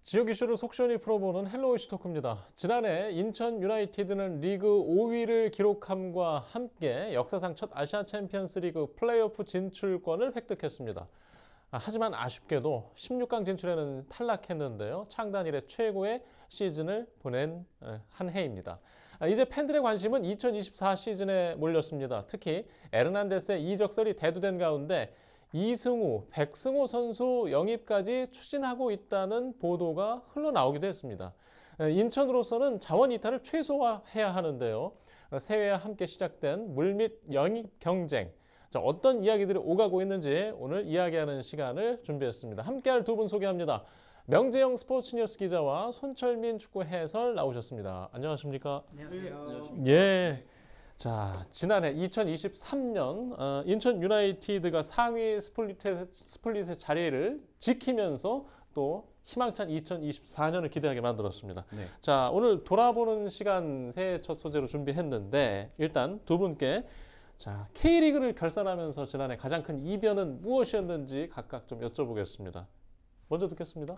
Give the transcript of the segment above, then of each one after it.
지역 이슈를 속 시원히 풀어보는 헬로우 이슈 토크입니다. 지난해 인천 유나이티드는 리그 5위를 기록함과 함께 역사상 첫 아시아 챔피언스 리그 플레이오프 진출권을 획득했습니다. 하지만 아쉽게도 16강 진출에는 탈락했는데요. 창단 이래 최고의 시즌을 보낸 한 해입니다. 이제 팬들의 관심은 2024 시즌에 몰렸습니다. 특히 에르난데스의 이적설이 대두된 가운데 이승우, 백승호 선수 영입까지 추진하고 있다는 보도가 흘러나오기도 했습니다. 인천으로서는 자원 이탈을 최소화해야 하는데요. 새해와 함께 시작된 물밑 영입 경쟁. 어떤 이야기들이 오가고 있는지 오늘 이야기하는 시간을 준비했습니다. 함께할 두 분 소개합니다. 명재영 스포츠뉴스 기자와 손철민 축구 해설 나오셨습니다. 안녕하십니까? 안녕하세요. 예. 자, 지난해 2023년 인천 유나이티드가 상위 스플릿의 자리를 지키면서 또 희망찬 2024년을 기대하게 만들었습니다. 네. 자, 오늘 돌아보는 시간 새해 첫 소재로 준비했는데 일단 두 분께 자, K리그를 결산하면서 지난해 가장 큰 이변은 무엇이었는지 각각 좀 여쭤보겠습니다. 먼저 듣겠습니다.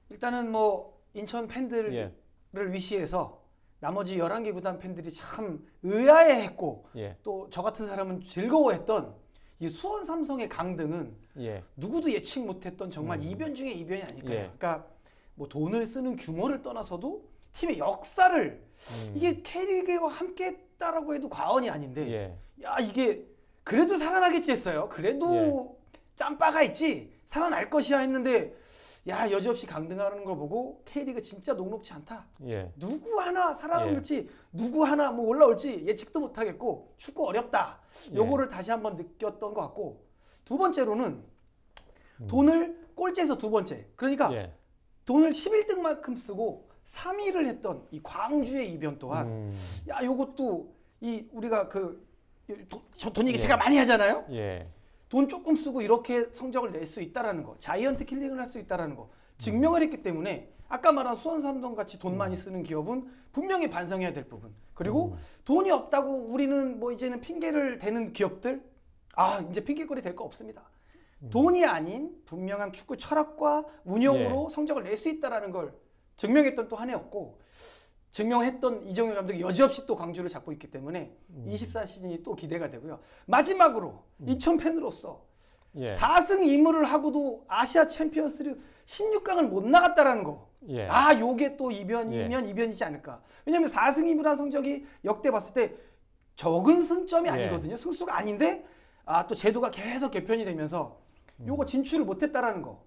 일단은 뭐 인천 팬들을 위시해서 나머지 11개 구단 팬들이 참 의아해했고 또 저 같은 사람은 즐거워했던 이 수원 삼성의 강등은 누구도 예측 못했던 정말 이변 중에 이변이 아닐까요? 그러니까 뭐 돈을 쓰는 규모를 떠나서도 팀의 역사를 이게 K리그와 함께 했다라고 해도 과언이 아닌데 야 이게 그래도 살아나겠지 했어요. 그래도 짬바가 있지 살아날 것이야 했는데 야 여지없이 강등하는 걸 보고 K리그 진짜 녹록지 않다. 누구 하나 살아남을지 누구 하나 뭐 올라올지 예측도 못하겠고 축구 어렵다. 요거를 다시 한번 느꼈던 것 같고 두 번째로는 돈을 꼴찌에서 두 번째 그러니까 돈을 11등만큼 쓰고 3위를 했던 이 광주의 이변 또한 야 요것도 이 우리가 돈 얘기 제가 많이 하잖아요. 돈 조금 쓰고 이렇게 성적을 낼 수 있다라는 거, 자이언트 킬링을 할 수 있다라는 거 증명을 했기 때문에 아까 말한 수원 삼성 같이 돈 많이 쓰는 기업은 분명히 반성해야 될 부분. 그리고 돈이 없다고 우리는 뭐 이제는 핑계를 대는 기업들 이제 핑계거리 될 거 없습니다. 돈이 아닌 분명한 축구 철학과 운영으로 성적을 낼 수 있다라는 걸 증명했던 또 한 해였고 증명했던 이정효 감독이 여지없이 또 광주를 잡고 있기 때문에 24 시즌이 또 기대가 되고요. 마지막으로 인천 팬으로서 4승 2무를 하고도 아시아 챔피언스리그 16강을 못 나갔다라는 거. 요게 또 이변이면 이변이지 않을까. 왜냐면 4승 2무라는 성적이 역대 봤을 때 적은 승점이 아니거든요. 승수가 아닌데 또 제도가 계속 개편이 되면서 요거 진출을 못 했다라는 거.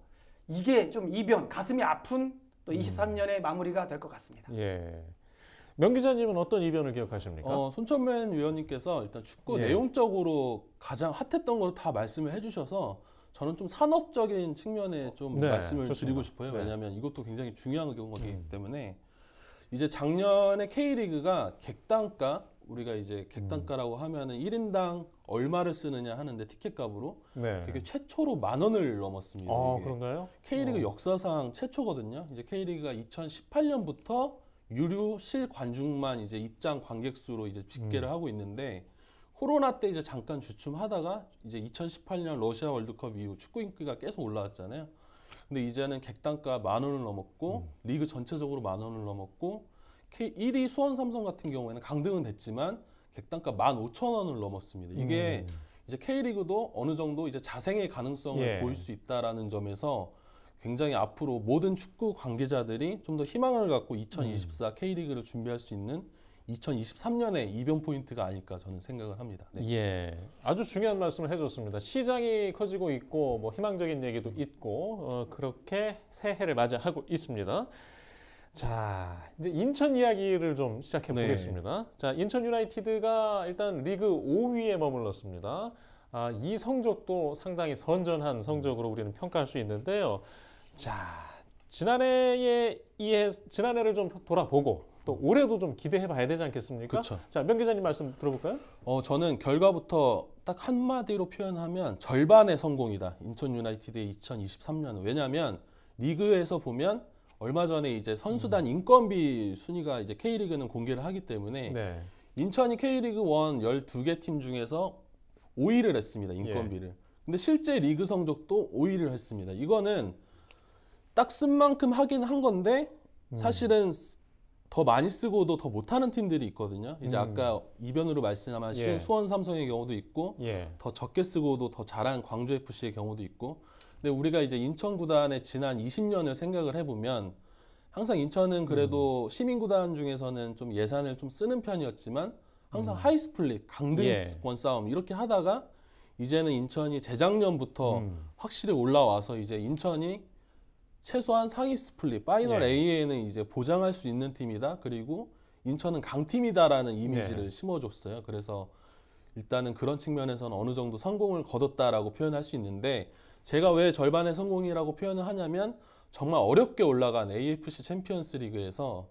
이게 좀 이변, 가슴이 아픈 또 23년의 마무리가 될 것 같습니다. 명 기자님은 어떤 이변을 기억하십니까? 손천맨 위원님께서 일단 축구 내용적으로 가장 핫했던 걸 다 말씀을 해주셔서 저는 좀 산업적인 측면에 좀 말씀을 드리고 싶어요. 왜냐하면 이것도 굉장히 중요한 거기 때문에 이제 작년에 K리그가 객단가 우리가 이제 객단가라고 하면은 1인당 얼마를 쓰느냐 하는데 티켓값으로 그게 최초로 10,000원을 넘었습니다. 그런가요? K리그 역사상 최초거든요. 이제 K리그가 2018년부터 유료 실관중만 이제 입장 관객 수로 이제 집계를 하고 있는데 코로나 때 이제 잠깐 주춤하다가 이제 2018년 러시아 월드컵 이후 축구 인기가 계속 올라왔잖아요. 근데 이제는 객단가 10,000원을 넘었고 리그 전체적으로 10,000원을 넘었고 1위 수원 삼성 같은 경우에는 강등은 됐지만 객단가 15,000원을 넘었습니다. 이게 이제 K리그도 어느 정도 이제 자생의 가능성을 보일 수 있다라는 점에서 굉장히 앞으로 모든 축구 관계자들이 좀 더 희망을 갖고 2024 K리그를 준비할 수 있는 2023년의 이변 포인트가 아닐까 저는 생각을 합니다. 아주 중요한 말씀을 해줬습니다. 시장이 커지고 있고 뭐 희망적인 얘기도 있고 그렇게 새해를 맞이하고 있습니다. 자, 이제 인천 이야기를 좀 시작해 보겠습니다. 자, 인천 유나이티드가 일단 리그 5위에 머물렀습니다. 이 성적도 상당히 선전한 성적으로 우리는 평가할 수 있는데요. 자, 지난해를 좀 돌아보고 또 올해도 좀 기대해 봐야 되지 않겠습니까? 그렇죠. 자, 명 기자님 말씀 들어볼까요? 저는 결과부터 딱 한마디로 표현하면 절반의 성공이다. 인천 유나이티드의 2023년은. 왜냐하면 리그에서 보면 얼마 전에 이제 선수단 인건비 순위가 이제 K리그는 공개를 하기 때문에 인천이 K리그 1 12개 팀 중에서 5위를 했습니다. 인건비를. 근데 실제 리그 성적도 5위를 했습니다. 이거는 딱 쓴 만큼 하긴 한 건데 사실은 더 많이 쓰고도 더 못하는 팀들이 있거든요. 이제 아까 이변으로 말씀하신 예. 수원 삼성의 경우도 있고 예. 더 적게 쓰고도 더 잘한 광주 FC의 경우도 있고. 근데 우리가 이제 인천 구단의 지난 20년을 생각을 해보면 항상 인천은 그래도 시민 구단 중에서는 좀 예산을 좀 쓰는 편이었지만 항상 하이스플릿, 강등권 싸움 이렇게 하다가 이제는 인천이 재작년부터 확실히 올라와서 이제 인천이 최소한 상위 스플릿, 파이널 예. A에는 이제 보장할 수 있는 팀이다. 그리고 인천은 강팀이다라는 이미지를 네. 심어줬어요. 그래서 일단은 그런 측면에서는 어느 정도 성공을 거뒀다라고 표현할 수 있는데 제가 왜 절반의 성공이라고 표현을 하냐면 정말 어렵게 올라간 AFC 챔피언스 리그에서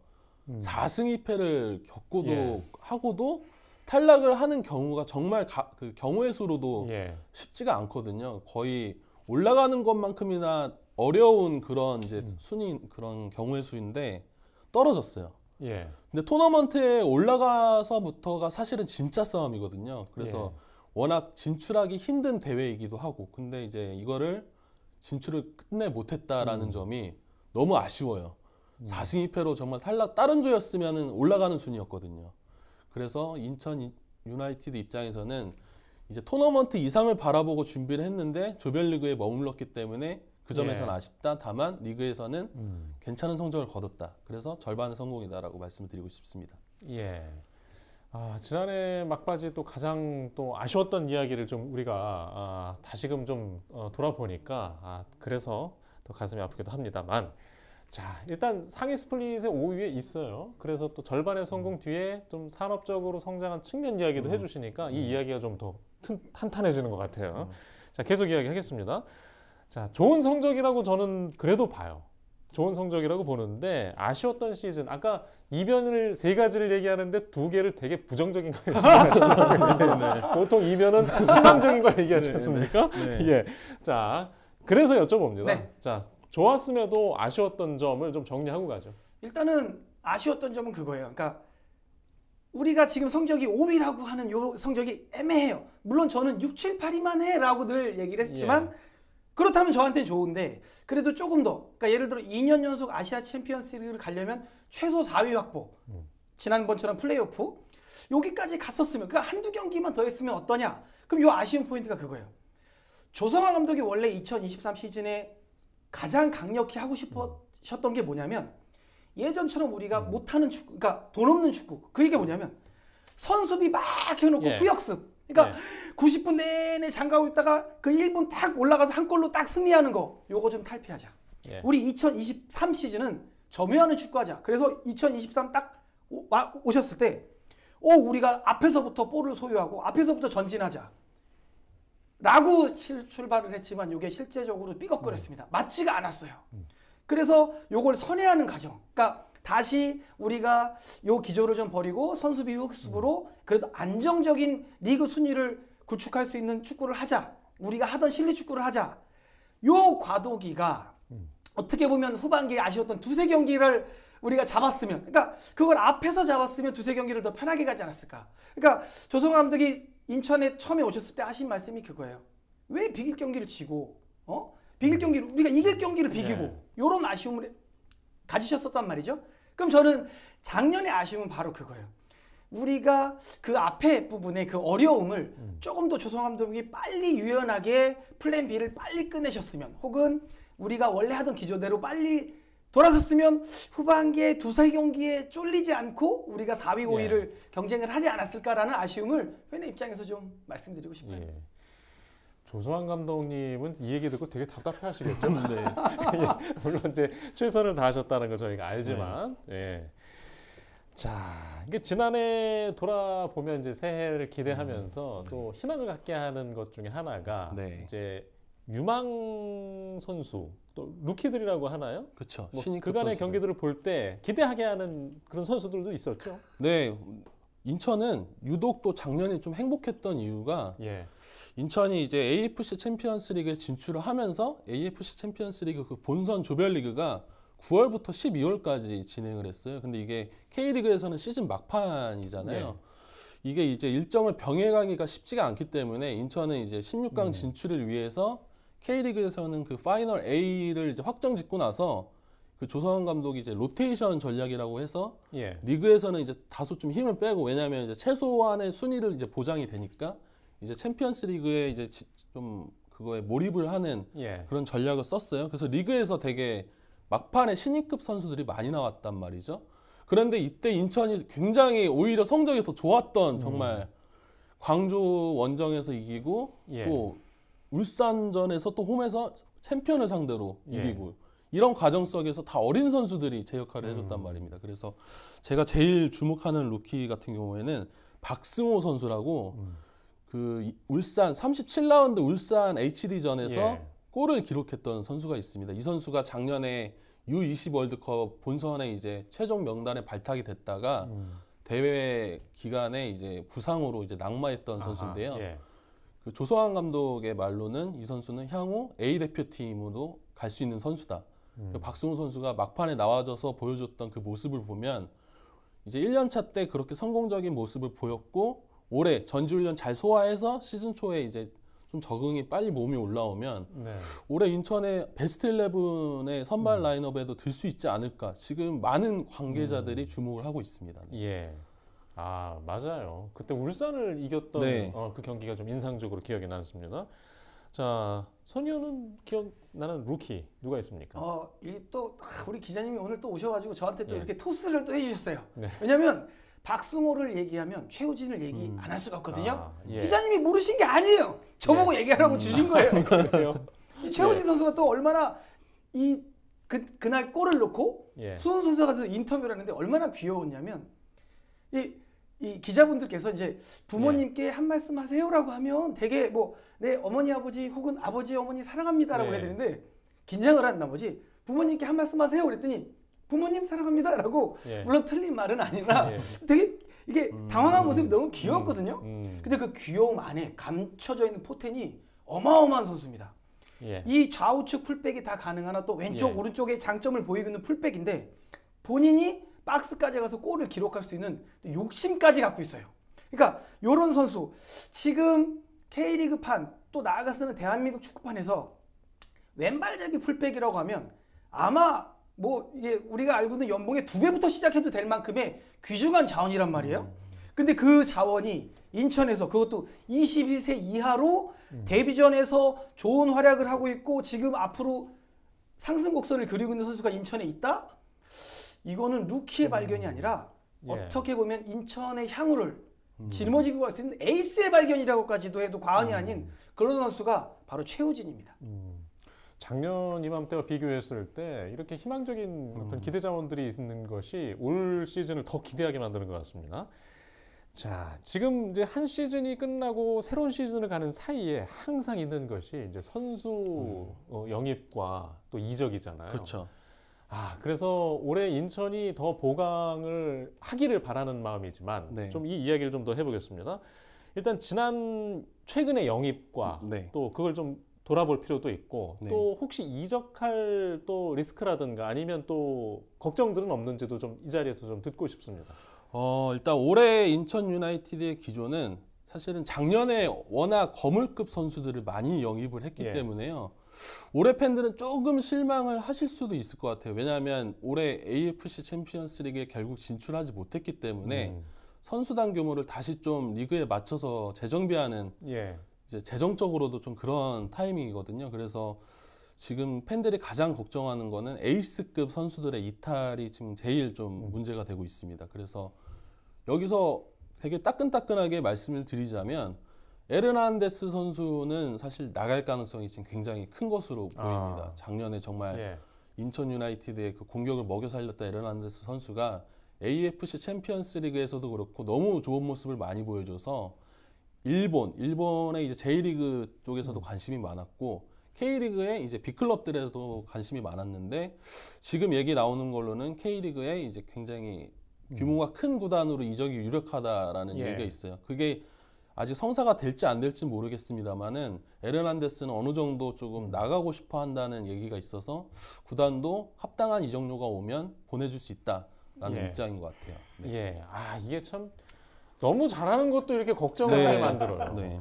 4승 2패를 겪고도 예. 하고도 탈락을 하는 경우가 정말 그 경우의 수로도 예. 쉽지가 않거든요. 거의 올라가는 것만큼이나 어려운 그런 이제 순위 그런 경우의 수인데 떨어졌어요. 예. 근데 토너먼트에 올라가서부터가 사실은 진짜 싸움이거든요. 그래서 워낙 진출하기 힘든 대회이기도 하고, 근데 이제 이거를 진출을 끝내 못했다라는 점이 너무 아쉬워요. 4승 2패로 정말 탈락 다른 조였으면 올라가는 순위였거든요. 그래서 인천 유나이티드 입장에서는 이제 토너먼트 이상을 바라보고 준비를 했는데 조별리그에 머물렀기 때문에 그 점에서는 아쉽다. 다만 리그에서는 괜찮은 성적을 거뒀다. 그래서 절반의 성공이다라고 말씀을 드리고 싶습니다. 예. 아, 지난해 막바지 또 가장 또 아쉬웠던 이야기를 좀 우리가 다시금 좀 돌아보니까 그래서 더 가슴이 아프기도 합니다만, 자, 일단 상위 스플릿의 5위에 있어요. 그래서 또 절반의 성공 뒤에 좀 산업적으로 성장한 측면 이야기도 해주시니까 이 이야기가 좀 더 탄탄해지는 것 같아요. 자, 계속 이야기하겠습니다. 자, 좋은 성적이라고 저는 그래도 봐요. 좋은 성적이라고 보는데 아쉬웠던 시즌, 아까 이변을 3가지를 얘기하는데 2개를 되게 부정적인 걸 얘기하시더라고요. 보통 이변은 희망적인 걸 얘기하지 않습니까? 예. 자, 그래서 여쭤봅니다. 네. 자, 좋았음에도 아쉬웠던 점을 좀 정리하고 가죠. 일단은 아쉬웠던 점은 그거예요. 그러니까 우리가 지금 성적이 5위라고 하는 요 성적이 애매해요. 물론 저는 6, 7, 8위만 해라고 늘 얘기를 했지만 그렇다면 저한테는 좋은데 그래도 조금 더, 그러니까 예를 들어 2년 연속 아시아 챔피언스리그를 가려면 최소 4위 확보, 지난번처럼 플레이오프 여기까지 갔었으면, 그러니까 한두 경기만 더 했으면 어떠냐. 그럼 요 아쉬운 포인트가 그거예요. 조성환 감독이 원래 2023 시즌에 가장 강력히 하고 싶으셨던 게 뭐냐면 예전처럼 우리가 못하는 축구, 그러니까 돈 없는 축구, 그 얘기가 뭐냐면 선수비 막 해놓고 후역습, 그러니까 90분 내내 장가고 있다가 그 1분 딱 올라가서 한 골로 딱 승리하는 거, 요거 좀 탈피하자. 우리 2023 시즌은 점유하는 축구하자. 그래서 2023 딱 오셨을 때 우리가 앞에서부터 볼을 소유하고 앞에서부터 전진하자 라고 출발을 했지만 이게 실제적으로 삐걱거렸습니다. 맞지가 않았어요. 그래서 요걸 선회하는 과정, 그러니까 다시 우리가 요 기조를 좀 버리고 선수비 후습으로 그래도 안정적인 리그 순위를 구축할 수 있는 축구를 하자, 우리가 하던 실리 축구를 하자. 요 과도기가 어떻게 보면 후반기에 아쉬웠던 2-3경기를 우리가 잡았으면, 그러니까 그걸 앞에서 잡았으면 2-3경기를 더 편하게 가지 않았을까. 그러니까 조성환 감독이 인천에 처음에 오셨을 때 하신 말씀이 그거예요. 왜 비길 경기를 지고 비길 경기를, 우리가 이길 경기를 비기고 요런 아쉬움을 가지셨었단 말이죠. 그럼 저는 작년의 아쉬움은 바로 그거예요. 우리가 그 앞에 부분의 그 어려움을 조금 더 조성환 감독이 빨리 유연하게 플랜 B를 빨리 꺼내셨으면, 혹은 우리가 원래 하던 기조대로 빨리 돌아섰으면 후반기에 2-3경기에 쫄리지 않고 우리가 4위, 5위를 경쟁을 하지 않았을까라는 아쉬움을 팬의 입장에서 좀 말씀드리고 싶어요. 조성환 감독님은 이 얘기 듣고 되게 답답해 하시겠죠? 물론 이제 최선을 다하셨다는 걸 저희가 알지만. 자, 이게 지난해 돌아보면 이제 새해를 기대하면서 또 희망을 갖게 하는 것 중에 하나가 이제 유망 선수, 또 루키들이라고 하나요? 그렇죠. 뭐 신인급 그간의 선수들. 경기들을 볼 때 기대하게 하는 그런 선수들도 있었죠. 네, 인천은 유독 또 작년에 좀 행복했던 이유가 인천이 이제 AFC 챔피언스리그에 진출을 하면서 AFC 챔피언스리그 그 본선 조별리그가 9월부터 12월까지 진행을 했어요. 근데 이게 K리그에서는 시즌 막판이잖아요. 이게 이제 일정을 병행하기가 쉽지가 않기 때문에 인천은 이제 16강 진출을 위해서 K리그에서는 그 파이널 A를 이제 확정 짓고 나서 그 조성환 감독이 이제 로테이션 전략이라고 해서 예. 리그에서는 이제 다소 좀 힘을 빼고, 왜냐하면 이제 최소한의 순위를 이제 보장이 되니까 이제 챔피언스 리그에 이제 좀 그거에 몰입을 하는 예. 그런 전략을 썼어요. 그래서 리그에서 되게 막판에 신인급 선수들이 많이 나왔단 말이죠. 그런데 이때 인천이 굉장히 오히려 성적이 더 좋았던, 정말 광주 원정에서 이기고 예. 또 울산전에서 또 홈에서 챔피언을 상대로 예. 이기고, 이런 과정 속에서 다 어린 선수들이 제 역할을 해줬단 말입니다. 그래서 제가 제일 주목하는 루키 같은 경우에는 박승호 선수라고 그 울산 37라운드 울산 HD전에서 예. 골을 기록했던 선수가 있습니다. 이 선수가 작년에 U20 월드컵 본선에 이제 최종 명단에 발탁이 됐다가 대회 기간에 이제 부상으로 이제 낙마했던 선수인데요. 예. 그 조성환 감독의 말로는 이 선수는 향후 A 대표팀으로 갈 수 있는 선수다. 박승호 선수가 막판에 나와줘서 보여줬던 그 모습을 보면 이제 1년차 때 그렇게 성공적인 모습을 보였고, 올해 전지훈련 잘 소화해서 시즌 초에 이제 좀 적응이 빨리 몸이 올라오면 네. 올해 인천의 베스트 11의 선발 라인업에도 들 수 있지 않을까, 지금 많은 관계자들이 주목을 하고 있습니다. 예. 아, 맞아요. 그때 울산을 이겼던 네. 그 경기가 좀 인상적으로 기억이 남습니다. 자, 선의원은 기억나는 루키 누가 있습니까? 우리 기자님이 오늘 또 오셔가지고 저한테 또 예. 이렇게 토스를 또 해주셨어요. 네. 왜냐면 박승호를 얘기하면 최우진을 얘기 안 할 수가 없거든요. 예. 기자님이 모르신 게 아니에요. 저보고 얘기하라고 주신 거예요. 그래요? 이 최우진 선수가 또 얼마나 그날 골을 넣고 예. 수훈 선수가 가서 인터뷰를 하는데 얼마나 귀여웠냐면 이 기자분들께서 이제 부모님께 한 말씀 하세요라고 하면 되게 뭐 내 어머니 아버지 혹은 아버지 어머니 사랑합니다라고 네. 해야 되는데 긴장을 한 나머지 부모님께 한 말씀 하세요 그랬더니 부모님 사랑합니다라고 예. 물론 틀린 말은 아니라 예. 되게 이게 당황한 모습이 너무 귀여웠거든요. 음. 근데 그 귀여움 안에 감춰져 있는 포텐이 어마어마한 선수입니다. 예. 이 좌우측 풀백이 다 가능하나 또 왼쪽 예. 오른쪽에 장점을 보이고 있는 풀백인데 본인이 박스까지 가서 골을 기록할 수 있는 욕심까지 갖고 있어요. 그러니까 이런 선수 지금 K리그판 또 나아가서는 대한민국 축구판에서 왼발잡이 풀백이라고 하면 아마 뭐 이게 우리가 알고 있는 연봉의 2배부터 시작해도 될 만큼의 귀중한 자원이란 말이에요. 근데 그 자원이 인천에서 그것도 22세 이하로 데뷔전에서 좋은 활약을 하고 있고 지금 앞으로 상승 곡선을 그리고 있는 선수가 인천에 있다? 이거는 루키의 발견이 아니라 예. 어떻게 보면 인천의 향후를 짊어지고 갈 수 있는 에이스의 발견이라고까지도 해도 과언이 아닌 그런 선수가 바로 최우진입니다. 작년 이맘때와 비교했을 때 이렇게 희망적인 어떤 기대 자원들이 있는 것이 올 시즌을 더 기대하게 만드는 것 같습니다. 자, 지금 이제 한 시즌이 끝나고 새로운 시즌을 가는 사이에 항상 있는 것이 이제 선수 영입과 또 이적이잖아요. 그렇죠. 그래서 올해 인천이 더 보강을 하기를 바라는 마음이지만 네. 좀 이 이야기를 좀 더 해보겠습니다. 일단 최근의 영입과 네. 또 그걸 좀 돌아볼 필요도 있고 네. 또 혹시 이적할 또 리스크라든가 아니면 또 걱정들은 없는지도 좀 이 자리에서 좀 듣고 싶습니다. 일단 올해 인천 유나이티드의 기조는 사실은 작년에 워낙 거물급 선수들을 많이 영입을 했기 예. 때문에요. 올해 팬들은 조금 실망을 하실 수도 있을 것 같아요. 왜냐하면 올해 AFC 챔피언스 리그에 결국 진출하지 못했기 때문에 선수단 규모를 다시 좀 리그에 맞춰서 재정비하는 예. 이제 재정적으로도 좀 그런 타이밍이거든요. 그래서 지금 팬들이 가장 걱정하는 거는 에이스급 선수들의 이탈이 지금 제일 좀 문제가 되고 있습니다. 그래서 여기서 되게 따끈따끈하게 말씀을 드리자면 에르난데스 선수는 사실 나갈 가능성이 지금 굉장히 큰 것으로 보입니다. 작년에 정말 예. 인천 유나이티드의 그 공격을 먹여 살렸던 에르난데스 선수가 AFC 챔피언스 리그에서도 그렇고 너무 좋은 모습을 많이 보여줘서 일본의 이제 J리그 쪽에서도 관심이 많았고 K리그의 이제 B클럽들에도 관심이 많았는데 지금 얘기 나오는 걸로는 K리그에 이제 굉장히 규모가 큰 구단으로 이적이 유력하다라는 예. 얘기가 있어요. 그게 아직 성사가 될지 안 될지 모르겠습니다만은 에르난데스는 어느 정도 조금 나가고 싶어 한다는 얘기가 있어서 구단도 합당한 이적료가 오면 보내줄 수 있다라는 예. 입장인 것 같아요. 네. 예. 이게 참 너무 잘하는 것도 이렇게 걱정을 네. 하게 만들어요. 네.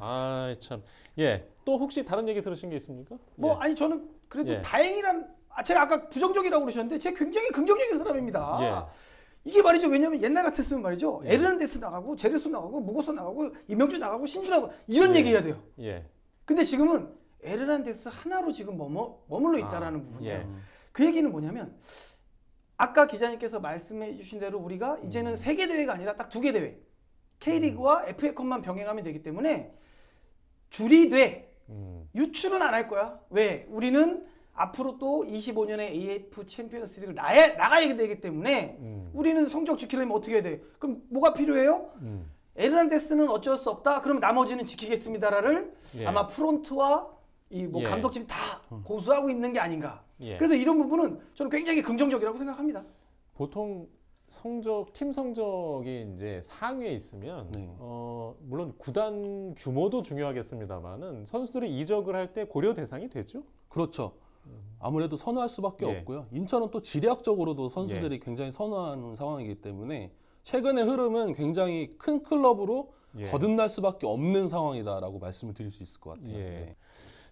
참 예. 또 혹시 다른 얘기 들으신 게 있습니까? 뭐 예. 아니 저는 그래도 예. 다행이란 제가 아까 부정적이라고 그러셨는데 제가 굉장히 긍정적인 사람입니다. 예. 이게 말이죠. 왜냐면 옛날 같았으면 말이죠. 예. 에르난데스 나가고 제레소 나가고 무고서 나가고 이명주 나가고 신주 나가고 이런 예. 얘기 해야 돼요. 예. 근데 지금은 에르난데스 하나로 지금 머물러 있다라는 부분이에요. 예. 그 얘기는 뭐냐면 아까 기자님께서 말씀해 주신 대로 우리가 이제는 3개 대회가 아니라 딱 2개 대회 K리그와 FA컵만 병행하면 되기 때문에 줄이 돼. 유출은 안 할 거야. 왜? 우리는 앞으로 또 25년에 AF 챔피언스 리그를 나가야 되기 때문에 우리는 성적 지키려면 어떻게 해야 돼? 그럼 뭐가 필요해요? 에르난데스는 어쩔 수 없다. 그럼 나머지는 지키겠습니다를 예. 아마 프론트와 이 뭐 예. 감독진이 다 고수하고 있는 게 아닌가. 예. 그래서 이런 부분은 저는 굉장히 긍정적이라고 생각합니다. 보통 팀 성적이 이제 상위에 있으면 네. 물론 구단 규모도 중요하겠습니다만은 선수들이 이적을 할 때 고려 대상이 되죠. 그렇죠. 아무래도 선호할 수밖에 예. 없고요. 인천은 또 지리학적으로도 선수들이 굉장히 선호하는 상황이기 때문에 최근의 흐름은 굉장히 큰 클럽으로 예. 거듭날 수밖에 없는 상황이다라고 말씀을 드릴 수 있을 것 같아요. 예. 네.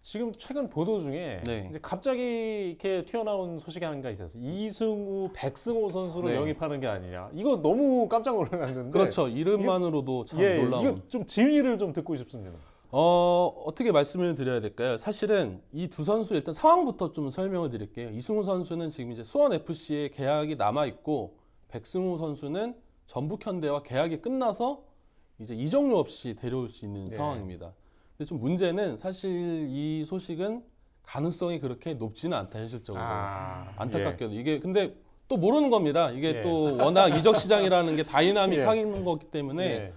지금 최근 보도 중에 네. 이제 갑자기 이렇게 튀어나온 소식이 하나가 있었어요. 이승우, 백승호 선수를 네. 영입하는 게 아니냐. 이거 너무 깜짝 놀랐는데. 그렇죠. 이름만으로도 참 예, 놀라운. 이거 좀 진위를 좀 듣고 싶습니다. 어떻게 말씀을 드려야 될까요? 사실은 이 두 선수 일단 상황부터 좀 설명을 드릴게요. 이승우 선수는 지금 이제 수원 FC에 계약이 남아 있고 백승우 선수는 전북현대와 계약이 끝나서 이제 이적료 없이 데려올 수 있는 네. 상황입니다. 근데 좀 문제는 사실 이 소식은 가능성이 그렇게 높지는 않다 현실적으로. 안타깝게도 이게 근데 또 모르는 겁니다. 이게 예. 또 워낙 이적 시장이라는 게 다이나믹한 예. 거기 때문에 예.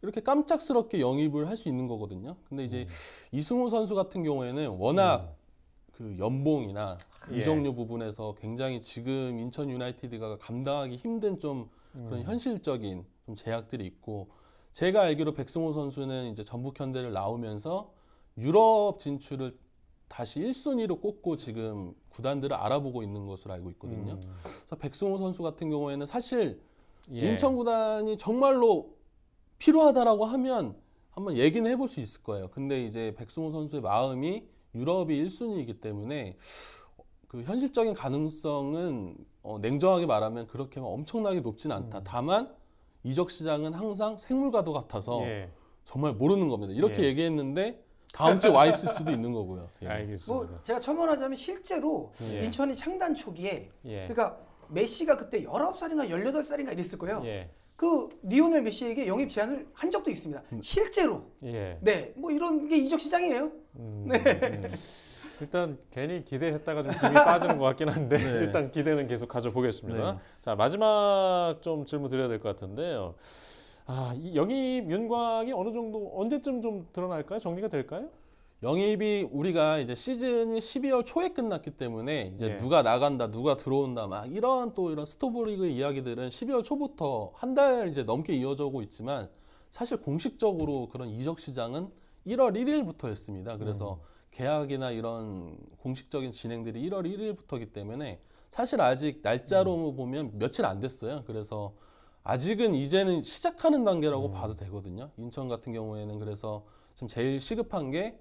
이렇게 깜짝스럽게 영입을 할 수 있는 거거든요. 근데 이제 이승우 선수 같은 경우에는 워낙 그 연봉이나 예. 이적료 부분에서 굉장히 지금 인천 유나이티드가 감당하기 힘든 좀 그런 현실적인 좀 제약들이 있고 제가 알기로 백승호 선수는 이제 전북 현대를 나오면서 유럽 진출을 다시 1순위로 꼽고 지금 구단들을 알아보고 있는 것으로 알고 있거든요. 그래서 백승호 선수 같은 경우에는 사실 예. 인천 구단이 정말로 필요하다라고 하면 한번 얘기는 해볼 수 있을 거예요. 근데 이제 백승호 선수의 마음이 유럽이 1순위이기 때문에 그 현실적인 가능성은 냉정하게 말하면 그렇게 엄청나게 높진 않다. 다만 이적 시장은 항상 생물과도 같아서 예. 정말 모르는 겁니다. 이렇게 예. 얘기했는데 다음 주에 와 있을 수도 있는 거고요. 예. 알겠습니다. 뭐 제가 첨언하자면 실제로 예. 인천이 창단 초기에 예. 그러니까 메시가 그때 19살인가 18살인가 이랬을 거예요. 예. 그 리오넬 메시에게 영입 제안을 한 적도 있습니다. 실제로. 예. 네. 뭐 이런 게 이적 시장이에요. 네. 일단 괜히 기대했다가 좀 힘이 빠지는 것 같긴 한데 네. 일단 기대는 계속 가져보겠습니다. 네. 자, 마지막 좀 질문 드려야 될 것 같은데요. 이 영입 윤곽이 어느 정도 언제쯤 좀 드러날까요? 정리가 될까요? 영입이 우리가 이제 시즌이 12월 초에 끝났기 때문에 이제 예. 누가 나간다, 누가 들어온다, 막 이런 스토브리그 이야기들은 12월 초부터 한 달 이제 넘게 이어져고 있지만 사실 공식적으로 그런 이적 시장은 1월 1일부터였습니다. 그래서 계약이나 이런 공식적인 진행들이 1월 1일부터이기 때문에 사실 아직 날짜로 보면 며칠 안 됐어요. 그래서 아직은 이제는 시작하는 단계라고 봐도 되거든요. 인천 같은 경우에는 그래서 지금 제일 시급한 게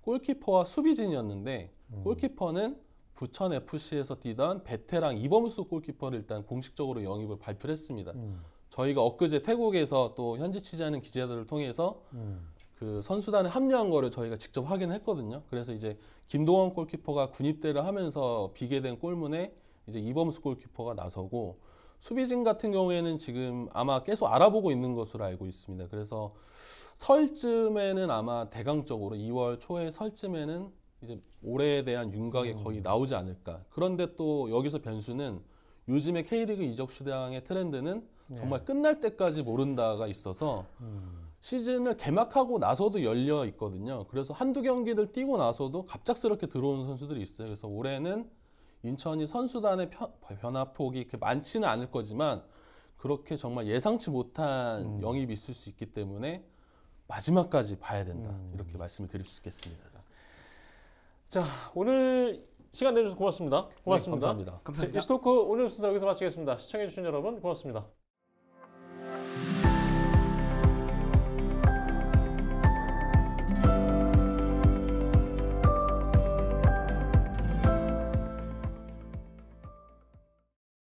골키퍼와 수비진이었는데 골키퍼는 부천 FC에서 뛰던 베테랑 이범수 골키퍼를 일단 공식적으로 영입을 발표를 했습니다. 저희가 엊그제 태국에서 또 현지 취재하는 기자들을 통해서 그 선수단에 합류한 거를 저희가 직접 확인했거든요. 그래서 이제 김동원 골키퍼가 군입대를 하면서 비게 된 골문에 이제 이범수 골키퍼가 나서고 수비진 같은 경우에는 지금 아마 계속 알아보고 있는 것으로 알고 있습니다. 그래서 설쯤에는 아마 대강적으로 2월 초에 설쯤에는 이제 올해에 대한 윤곽이 거의 나오지 않을까. 그런데 또 여기서 변수는 요즘에 K리그 이적 시장의 트렌드는 정말 끝날 때까지 모른다가 있어서 시즌을 개막하고 나서도 열려 있거든요. 그래서 한두 경기를 뛰고 나서도 갑작스럽게 들어오는 선수들이 있어요. 그래서 올해는 인천이 선수단의 변화폭이 이렇게 많지는 않을 거지만 그렇게 정말 예상치 못한 영입이 있을 수 있기 때문에 마지막까지 봐야 된다. 이렇게 말씀을 드릴 수 있겠습니다. 자, 오늘 시간 내주셔서 고맙습니다. 고맙습니다. 네, 감사합니다. 감사합니다. 이스토크 오늘 순서 여기서 마치겠습니다. 시청해주신 여러분 고맙습니다.